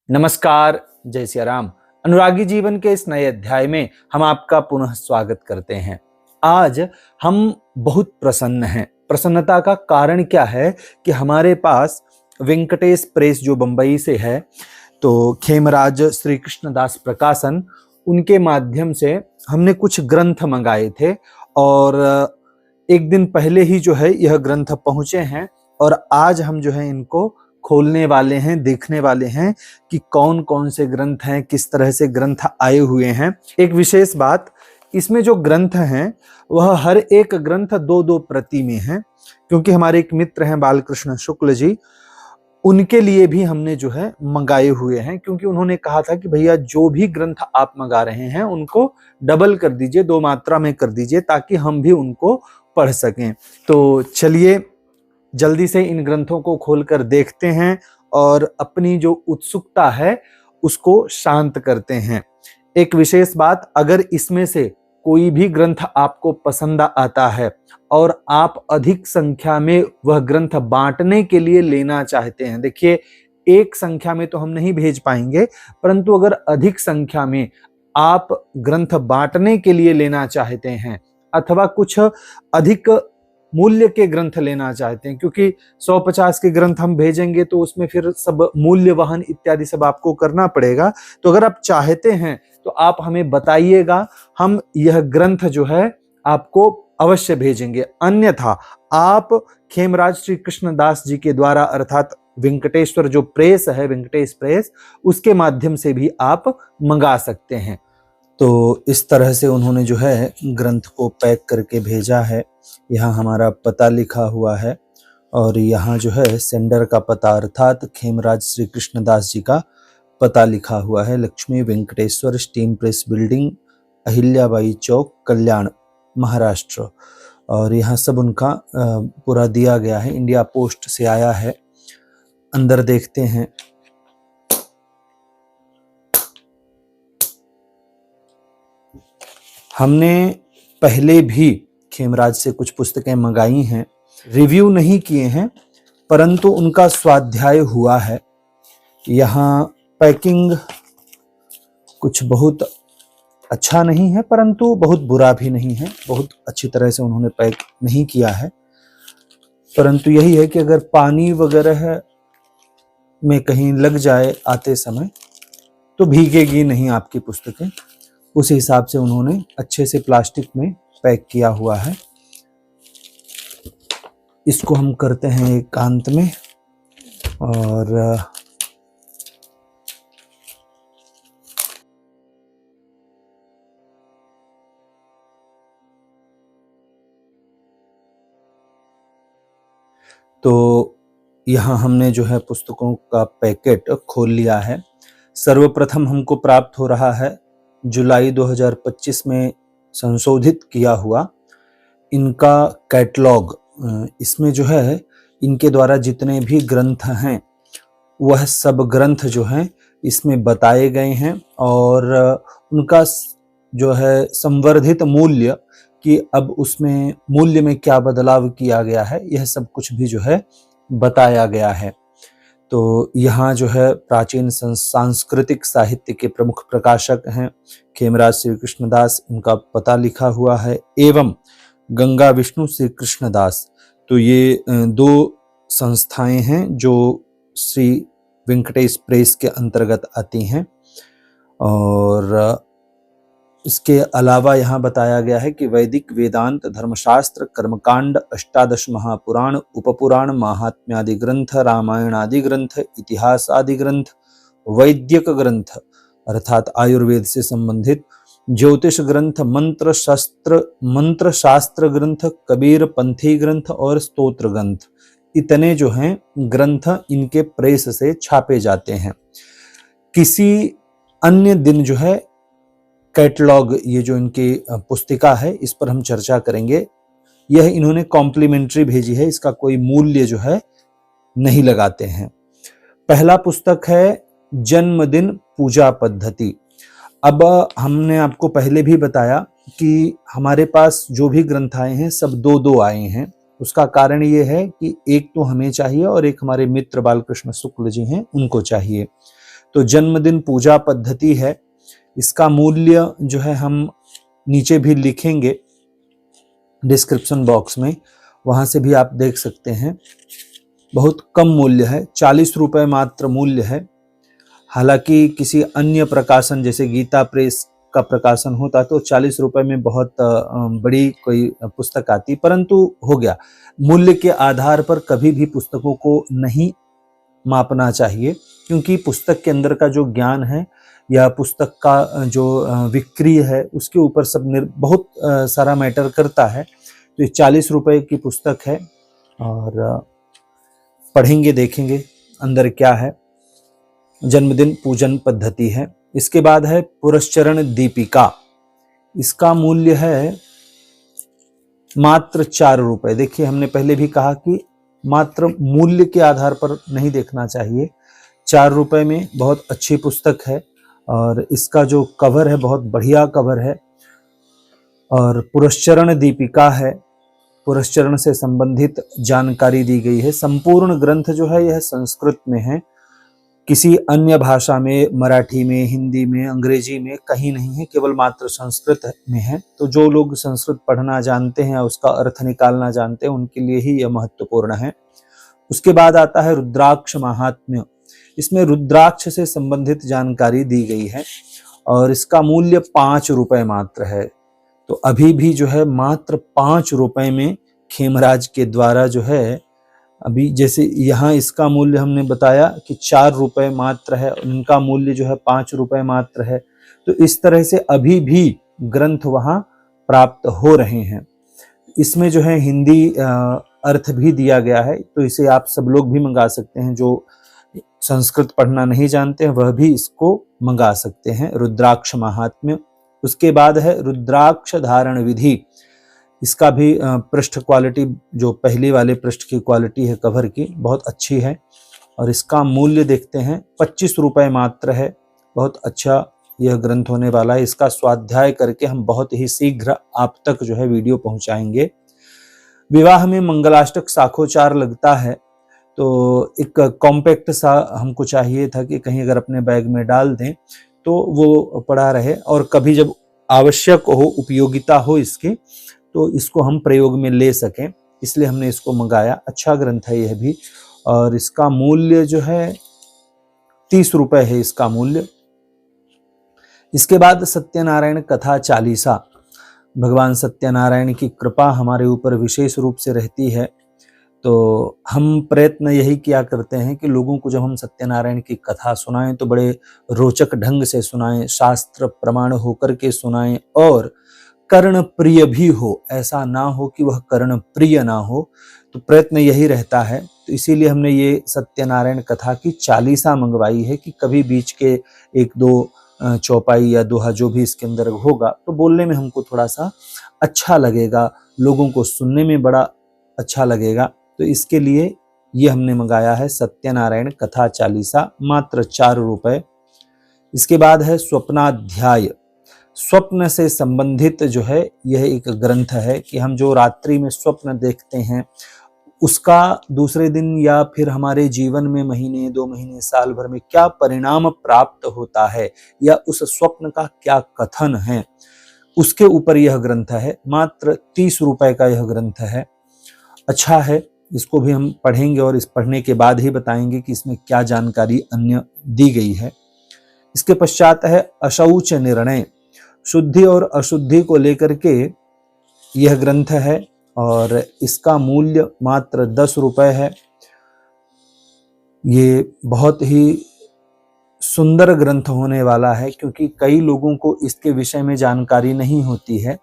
नमस्कार, जय सिया राम। अनुरागी जीवन के इस नए अध्याय में हम आपका पुनः स्वागत करते हैं। आज हम बहुत प्रसन्न हैं। प्रसन्नता का कारण क्या है कि हमारे पास वेंकटेश प्रेस जो बंबई से है, तो खेमराज श्री कृष्णदास प्रकाशन, उनके माध्यम से हमने कुछ ग्रंथ मंगाए थे और एक दिन पहले ही जो है यह ग्रंथ पहुंचे हैं और आज हम जो है इनको खोलने वाले हैं, देखने वाले हैं कि कौन कौन से ग्रंथ हैं, किस तरह से ग्रंथ आए हुए हैं। एक विशेष बात, इसमें जो ग्रंथ हैं वह हर एक ग्रंथ दो दो प्रति में है, क्योंकि हमारे एक मित्र हैं बालकृष्ण शुक्ल जी, उनके लिए भी हमने जो है मंगाए हुए हैं, क्योंकि उन्होंने कहा था कि भैया जो भी ग्रंथ आप मंगा रहे हैं उनको डबल कर दीजिए, 2 मात्रा में कर दीजिए, ताकि हम भी उनको पढ़ सकें। तो चलिए जल्दी से इन ग्रंथों को खोलकर देखते हैं और अपनी जो उत्सुकता है उसको शांत करते हैं। एक विशेष बात, अगर इसमें से कोई भी ग्रंथ आपको पसंद आता है और आप अधिक संख्या में वह ग्रंथ बांटने के लिए लेना चाहते हैं, देखिए एक संख्या में तो हम नहीं भेज पाएंगे, परंतु अगर अधिक संख्या में आप ग्रंथ बांटने के लिए लेना चाहते हैं अथवा कुछ अधिक मूल्य के ग्रंथ लेना चाहते हैं, क्योंकि 150 के ग्रंथ हम भेजेंगे तो उसमें फिर सब मूल्य वहन इत्यादि सब आपको करना पड़ेगा। तो अगर आप चाहते हैं तो आप हमें बताइएगा, हम यह ग्रंथ जो है आपको अवश्य भेजेंगे। अन्यथा आप खेमराज श्री कृष्णदास जी के द्वारा अर्थात वेंकटेश्वर जो प्रेस है, वेंकटेश प्रेस, उसके माध्यम से भी आप मंगा सकते हैं। तो इस तरह से उन्होंने जो है ग्रंथ को पैक करके भेजा है। यहाँ हमारा पता लिखा हुआ है और यहाँ जो है सेंडर का पता अर्थात खेमराज श्री कृष्णदास जी का पता लिखा हुआ है। Lakshmi Venkateshwar steam press building, Ahilyabai चौक, कल्याण, महाराष्ट्र। और यहाँ सब उनका पूरा दिया गया है। इंडिया पोस्ट से आया है। अंदर देखते हैं। हमने पहले भी खेमराज से कुछ पुस्तकें मंगाई हैं, रिव्यू नहीं किए हैं, परंतु उनका स्वाध्याय हुआ है। यहाँ पैकिंग कुछ बहुत अच्छा नहीं है, परंतु बहुत बुरा भी नहीं है। बहुत अच्छी तरह से उन्होंने पैक नहीं किया है, परंतु यही है कि अगर पानी वगैरह में कहीं लग जाए आते समय तो भीगेगी नहीं आपकी पुस्तकें। उस हिसाब से उन्होंने अच्छे से प्लास्टिक में पैक किया हुआ है। इसको हम करते हैं एकांत में और तो यहाँ हमने जो है पुस्तकों का पैकेट खोल लिया है। सर्वप्रथम हमको प्राप्त हो रहा है जुलाई 2025 में संशोधित किया हुआ इनका कैटलॉग। इसमें जो है इनके द्वारा जितने भी ग्रंथ हैं वह सब ग्रंथ जो हैं इसमें बताए गए हैं और उनका जो है संवर्धित मूल्य कि अब उसमें मूल्य में क्या बदलाव किया गया है, यह सब कुछ भी जो है बताया गया है। तो यहाँ जो है प्राचीन सांस्कृतिक साहित्य के प्रमुख प्रकाशक हैं खेमराज श्री कृष्णदास, उनका पता लिखा हुआ है, एवं गंगा विष्णु श्री कृष्णदास। तो ये 2 संस्थाएं हैं जो श्री वेंकटेश प्रेस के अंतर्गत आती हैं। और इसके अलावा यहाँ बताया गया है कि वैदिक वेदांत, धर्मशास्त्र, कर्मकांड, 18 महापुराण, उपपुराण, महात्म्यादि ग्रंथ, रामायण आदि ग्रंथ, इतिहास आदि ग्रंथ, वैद्यक ग्रंथ अर्थात आयुर्वेद से संबंधित, ज्योतिष ग्रंथ, मंत्र शास्त्र ग्रंथ, कबीर पंथी ग्रंथ और स्तोत्र ग्रंथ, इतने जो हैं ग्रंथ इनके प्रेस से छापे जाते हैं। किसी अन्य दिन जो है कैटलॉग, ये जो इनकी पुस्तिका है, इस पर हम चर्चा करेंगे। यह इन्होंने कॉम्प्लीमेंट्री भेजी है, इसका कोई मूल्य जो है नहीं लगाते हैं। पहला पुस्तक है जन्मदिन पूजा पद्धति। अब हमने आपको पहले भी बताया कि हमारे पास जो भी ग्रंथ आए हैं सब 2-2 आए हैं। उसका कारण ये है कि एक तो हमें चाहिए और एक हमारे मित्र बालकृष्ण शुक्ल जी हैं, उनको चाहिए। तो जन्मदिन पूजा पद्धति है। इसका मूल्य जो है हम नीचे भी लिखेंगे डिस्क्रिप्शन बॉक्स में, वहां से भी आप देख सकते हैं। बहुत कम मूल्य है, 40 रुपए मात्र मूल्य है। हालांकि किसी अन्य प्रकाशन जैसे गीता प्रेस का प्रकाशन होता तो 40 रुपए में बहुत बड़ी कोई पुस्तक आती, परंतु हो गया। मूल्य के आधार पर कभी भी पुस्तकों को नहीं मापना चाहिए, क्योंकि पुस्तक के अंदर का जो ज्ञान है या पुस्तक का जो विक्री है उसके ऊपर सब बहुत सारा मैटर करता है। तो ये 40 रुपए की पुस्तक है और पढ़ेंगे, देखेंगे अंदर क्या है। जन्मदिन पूजन पद्धति है। इसके बाद है पुरस्चरण दीपिका। इसका मूल्य है मात्र 4 रुपए। देखिए, हमने पहले भी कहा कि मात्र मूल्य के आधार पर नहीं देखना चाहिए। 4 रुपए में बहुत अच्छी पुस्तक है और इसका जो कवर है बहुत बढ़िया कवर है और पुरस्चरण दीपिका है। पुरस्चरण से संबंधित जानकारी दी गई है। संपूर्ण ग्रंथ जो है यह संस्कृत में है, किसी अन्य भाषा में, मराठी में, हिंदी में, अंग्रेजी में कहीं नहीं है, केवल मात्र संस्कृत में है। तो जो लोग संस्कृत पढ़ना जानते हैं, उसका अर्थ निकालना जानते हैं, उनके लिए ही यह महत्वपूर्ण है। उसके बाद आता है रुद्राक्ष महात्म्य। इसमें रुद्राक्ष से संबंधित जानकारी दी गई है और इसका मूल्य 5 रुपए मात्र है। तो अभी भी जो है मात्र 5 रुपए में खेमराज के द्वारा जो है, अभी जैसे यहाँ इसका मूल्य हमने बताया कि 4 रुपए मात्र है, उनका मूल्य जो है 5 रुपए मात्र है। तो इस तरह से अभी भी ग्रंथ वहाँ प्राप्त हो रहे हैं। इसमें जो है हिंदी अर्थ भी दिया गया है, तो इसे आप सब लोग भी मंगा सकते हैं। जो संस्कृत पढ़ना नहीं जानते हैं वह भी इसको मंगा सकते हैं, रुद्राक्ष महात्म्य। उसके बाद है रुद्राक्ष धारण विधि। इसका भी पृष्ठ क्वालिटी, जो पहली वाले पृष्ठ की क्वालिटी है कवर की, बहुत अच्छी है और इसका मूल्य देखते हैं 25 रुपए मात्र है। बहुत अच्छा यह ग्रंथ होने वाला है। इसका स्वाध्याय करके हम बहुत ही शीघ्र आप तक जो है वीडियो पहुंचाएंगे। विवाह में मंगलाष्टक साखोचार लगता है, तो एक कॉम्पैक्ट सा हमको चाहिए था कि कहीं अगर अपने बैग में डाल दें तो वो पड़ा रहे और कभी जब आवश्यक हो, उपयोगिता हो इसकी, तो इसको हम प्रयोग में ले सकें, इसलिए हमने इसको मंगाया। अच्छा ग्रंथ है यह भी और इसका मूल्य जो है 30 रुपए है इसका मूल्य। इसके बाद सत्यनारायण कथा चालीसा। भगवान सत्यनारायण की कृपा हमारे ऊपर विशेष रूप से रहती है, तो हम प्रयत्न यही किया करते हैं कि लोगों को जब हम सत्यनारायण की कथा सुनाएं तो बड़े रोचक ढंग से सुनाएं, शास्त्र प्रमाण होकर के सुनाएं और कर्ण प्रिय भी हो। ऐसा ना हो कि वह कर्ण प्रिय ना हो, तो प्रयत्न यही रहता है। तो इसीलिए हमने ये सत्यनारायण कथा की चालीसा मंगवाई है कि कभी बीच के 1-2 चौपाई या दोहा जो भी इसके अंदर होगा तो बोलने में हमको थोड़ा सा अच्छा लगेगा, लोगों को सुनने में बड़ा अच्छा लगेगा। तो इसके लिए ये हमने मंगाया है सत्यनारायण कथा चालीसा, मात्र 4 रुपए। इसके बाद है स्वप्नाध्याय। स्वप्न से संबंधित जो है यह एक ग्रंथ है कि हम जो रात्रि में स्वप्न देखते हैं उसका दूसरे दिन या फिर हमारे जीवन में महीने, 2 महीने, साल भर में क्या परिणाम प्राप्त होता है या उस स्वप्न का क्या कथन है, उसके ऊपर यह ग्रंथ है। मात्र 30 रुपए का यह ग्रंथ है। अच्छा है, इसको भी हम पढ़ेंगे और इस पढ़ने के बाद ही बताएंगे कि इसमें क्या जानकारी अन्य दी गई है। इसके पश्चात है अशौच निर्णय। शुद्धि और अशुद्धि को लेकर के यह ग्रंथ है और इसका मूल्य मात्र 10 रुपए है। ये बहुत ही सुंदर ग्रंथ होने वाला है क्योंकि कई लोगों को इसके विषय में जानकारी नहीं होती है,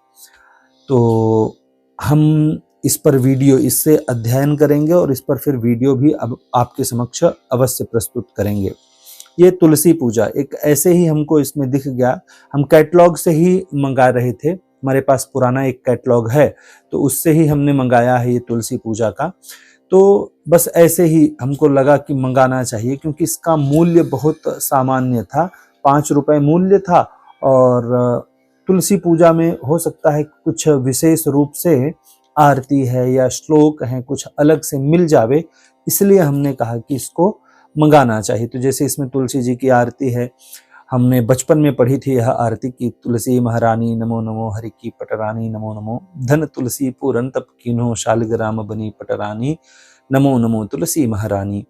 तो हम इस पर वीडियो, इससे अध्ययन करेंगे और इस पर फिर वीडियो भी अब आपके समक्ष अवश्य प्रस्तुत करेंगे। ये तुलसी पूजा एक ऐसे ही हमको इसमें दिख गया, हम कैटलॉग से ही मंगा रहे थे, हमारे पास पुराना एक कैटलॉग है तो उससे ही हमने मंगाया है ये तुलसी पूजा का। तो बस ऐसे ही हमको लगा कि मंगाना चाहिए क्योंकि इसका मूल्य बहुत सामान्य था, 5 रुपए मूल्य था और तुलसी पूजा में हो सकता है कुछ विशेष रूप से आरती है या श्लोक है कुछ अलग से मिल जावे, इसलिए हमने कहा कि इसको मंगाना चाहिए। तो जैसे इसमें तुलसी जी की आरती है, हमने बचपन में पढ़ी थी यह आरती की, तुलसी महारानी नमो नमो, हरि की पटरानी नमो नमो, धन तुलसी पूरन तप कीन्हो, शालिग्राम बनी पटरानी नमो नमो तुलसी महारानी,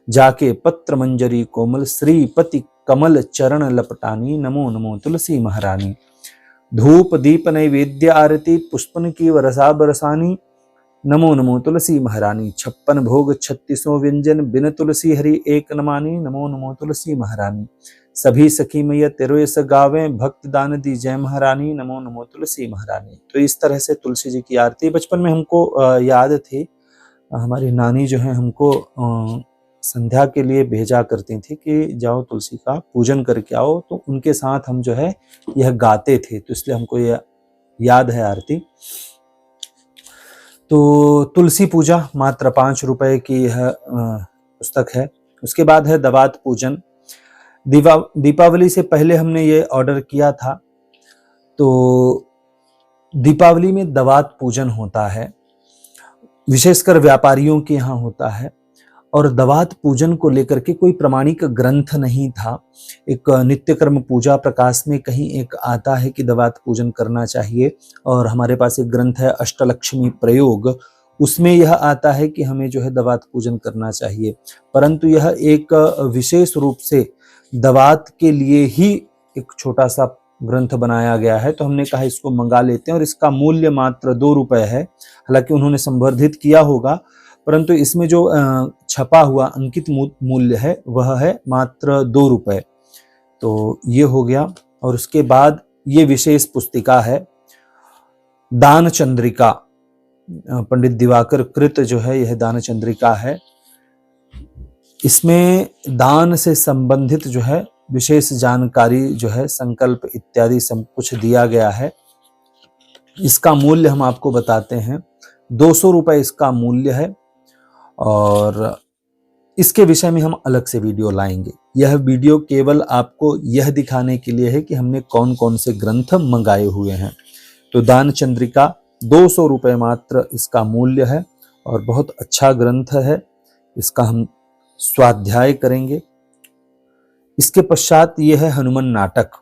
जाके पत्र मंजरी कोमल, श्रीपति कमल चरण लपटानी नमो नमो तुलसी महारानी। धूप दीप नैवेद्य आरती, पुष्पन की वरसा बरसानी नमो नमो तुलसी महारानी। 56 भोग 36 व्यंजन, बिन तुलसी हरि एक न मानी नमो नमो तुलसी महारानी। सभी सखी मैया तेरो यस गावे, भक्त दान दी जय महारानी नमो नमो तुलसी महारानी। तो इस तरह से तुलसी जी की आरती बचपन में हमको याद थी। हमारी नानी जो है हमको संध्या के लिए भेजा करती थी कि जाओ तुलसी का पूजन करके आओ, तो उनके साथ हम जो है यह गाते थे, तो इसलिए हमको यह याद है आरती। तो तुलसी पूजा मात्र 5 रुपए की यह पुस्तक है। उसके बाद है दवात पूजन। दीपावली से पहले हमने ये ऑर्डर किया था। तो दीपावली में दवात पूजन होता है, विशेषकर व्यापारियों के यहाँ होता है। और दवात पूजन को लेकर के कोई प्रमाणिक ग्रंथ नहीं था। एक नित्यकर्म पूजा प्रकाश में कहीं एक आता है कि दवात पूजन करना चाहिए, और हमारे पास एक ग्रंथ है अष्टलक्ष्मी प्रयोग, उसमें यह आता है कि हमें जो है दवात पूजन करना चाहिए। परंतु यह एक विशेष रूप से दवात के लिए ही एक छोटा सा ग्रंथ बनाया गया है, तो हमने कहा इसको मंगा लेते हैं। और इसका मूल्य मात्र 2 रुपए है। हालांकि उन्होंने संवर्धित किया होगा, परंतु इसमें जो छपा हुआ अंकित मूल्य है वह है मात्र 2 रुपए। तो ये हो गया। और उसके बाद ये विशेष पुस्तिका है दान चंद्रिका, पंडित दिवाकर कृत जो है यह दान चंद्रिका है। इसमें दान से संबंधित जो है विशेष जानकारी जो है, संकल्प इत्यादि सब कुछ दिया गया है। इसका मूल्य हम आपको बताते हैं, 200 रुपए इसका मूल्य है। और इसके विषय में हम अलग से वीडियो लाएंगे। यह वीडियो केवल आपको यह दिखाने के लिए है कि हमने कौन कौन से ग्रंथ मंगाए हुए हैं। तो दान चंद्रिका 200 रुपए मात्र इसका मूल्य है, और बहुत अच्छा ग्रंथ है। इसका हम स्वाध्याय करेंगे। इसके पश्चात यह है हनुमान नाटक।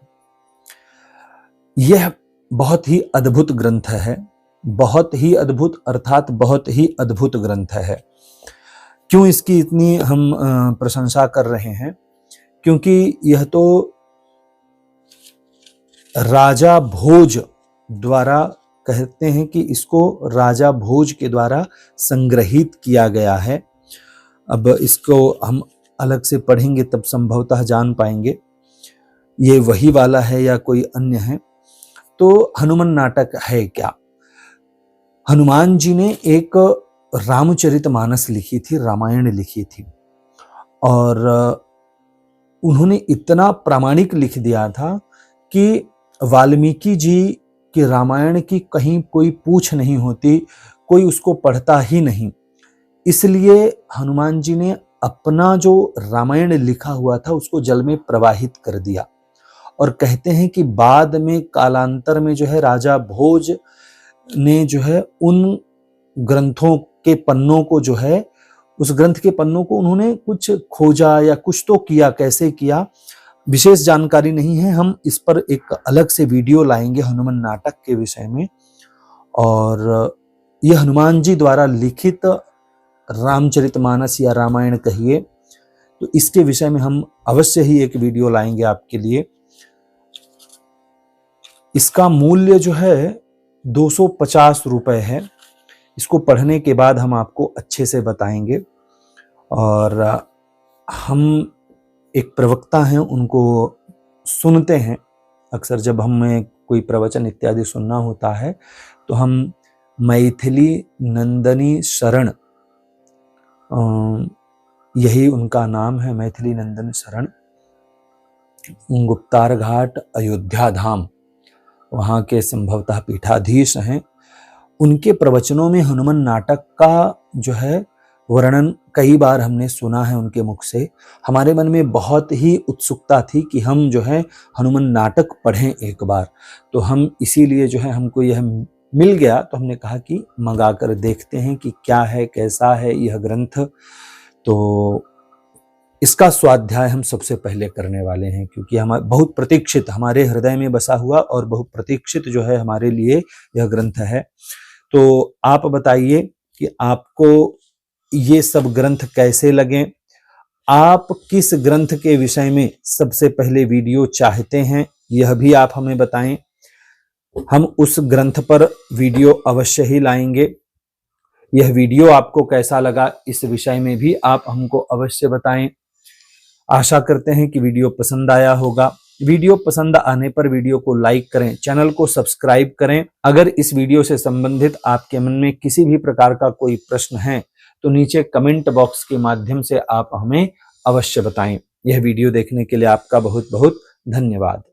यह बहुत ही अद्भुत ग्रंथ है, बहुत ही अद्भुत, अर्थात बहुत ही अद्भुत ग्रंथ है। क्यों इसकी इतनी हम प्रशंसा कर रहे हैं? क्योंकि यह तो राजा भोज द्वारा, कहते हैं कि इसको राजा भोज के द्वारा संग्रहित किया गया है। अब इसको हम अलग से पढ़ेंगे तब संभवतः जान पाएंगे ये वही वाला है या कोई अन्य है। तो हनुमान नाटक है क्या? हनुमान जी ने एक रामचरितमानस लिखी थी, रामायण लिखी थी, और उन्होंने इतना प्रामाणिक लिख दिया था कि वाल्मीकि जी के रामायण की कहीं कोई पूछ नहीं होती, कोई उसको पढ़ता ही नहीं। इसलिए हनुमान जी ने अपना जो रामायण लिखा हुआ था उसको जल में प्रवाहित कर दिया। और कहते हैं कि बाद में कालांतर में जो है राजा भोज ने जो है उन ग्रंथों के पन्नों को जो है, उस ग्रंथ के पन्नों को उन्होंने कुछ खोजा या कुछ तो किया, कैसे किया विशेष जानकारी नहीं है। हम इस पर एक अलग से वीडियो लाएंगे हनुमान नाटक के विषय में। और यह हनुमान जी द्वारा लिखित रामचरितमानस या रामायण कहिए, तो इसके विषय में हम अवश्य ही एक वीडियो लाएंगे आपके लिए। इसका मूल्य जो है 250 रुपए है। इसको पढ़ने के बाद हम आपको अच्छे से बताएंगे। और हम एक प्रवक्ता हैं, उनको सुनते हैं। अक्सर जब हमें कोई प्रवचन इत्यादि सुनना होता है तो हम मैथिली नंदनी शरण, यही उनका नाम है, मैथिली नंदन शरण, गुप्तार घाट अयोध्या धाम, वहाँ के संभवतः पीठाधीश हैं। उनके प्रवचनों में हनुमान नाटक का जो है वर्णन कई बार हमने सुना है उनके मुख से। हमारे मन में बहुत ही उत्सुकता थी कि हम जो है हनुमान नाटक पढ़ें एक बार। तो हम इसीलिए जो है, हमको यह मिल गया तो हमने कहा कि मंगा कर देखते हैं कि क्या है, कैसा है यह ग्रंथ। तो इसका स्वाध्याय हम सबसे पहले करने वाले हैं, क्योंकि हम बहुत प्रतीक्षित, हमारे हृदय में बसा हुआ और बहुत प्रतीक्षित जो है हमारे लिए यह ग्रंथ है। तो आप बताइए कि आपको ये सब ग्रंथ कैसे लगे, आप किस ग्रंथ के विषय में सबसे पहले वीडियो चाहते हैं, यह भी आप हमें बताएं। हम उस ग्रंथ पर वीडियो अवश्य ही लाएंगे। यह वीडियो आपको कैसा लगा, इस विषय में भी आप हमको अवश्य बताएं। आशा करते हैं कि वीडियो पसंद आया होगा। वीडियो पसंद आने पर वीडियो को लाइक करें, चैनल को सब्सक्राइब करें। अगर इस वीडियो से संबंधित आपके मन में किसी भी प्रकार का कोई प्रश्न है तो नीचे कमेंट बॉक्स के माध्यम से आप हमें अवश्य बताएं। यह वीडियो देखने के लिए आपका बहुत बहुत धन्यवाद।